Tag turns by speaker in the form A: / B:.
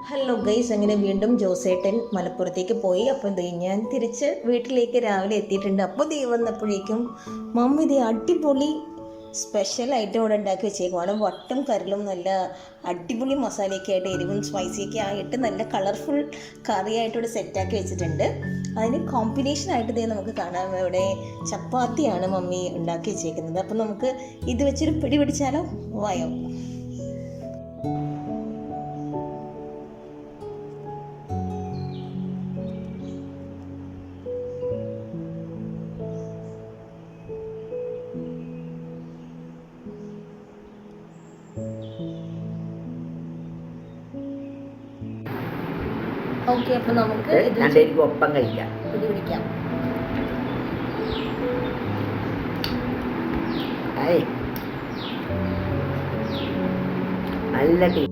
A: Hello guys, അങ്ങനെ വീണ്ടും ജോസേട്ടൻ മലപ്പുറത്തേക്ക് പോയി. അപ്പം ഞാൻ തിരിച്ച് വീട്ടിലേക്ക് രാവിലെ എത്തിയിട്ടുണ്ട്. അപ്പോൾ വന്നപ്പോഴേക്കും മമ്മി അടിപൊളി സ്പെഷ്യൽ ഐറ്റം ഇവിടെ ഉണ്ടാക്കി വെച്ചേക്കുവാണ്. വട്ടും കരലും നല്ല അടിപൊളി മസാലയൊക്കെ ആയിട്ട്, എരിവും സ്പൈസിയൊക്കെ ആയിട്ട് നല്ല കളർഫുൾ കറിയായിട്ട് ഇവിടെ സെറ്റാക്കി വെച്ചിട്ടുണ്ട്. അതിന് കോമ്പിനേഷനായിട്ട് നമുക്ക് കാണാം, ഇവിടെ ചപ്പാത്തിയാണ് മമ്മി ഉണ്ടാക്കി വെച്ചേക്കുന്നത്. അപ്പം നമുക്ക് ഇത് വെച്ചൊരു പിടി പിടിച്ചാലോ? വായോ. ഓക്കെ, അപ്പൊ നമുക്ക്
B: രണ്ടുപേർക്ക് ഒപ്പം കഴിക്കാം.
A: പിടിക്കാം.
B: നല്ല ടേസ്റ്റ്.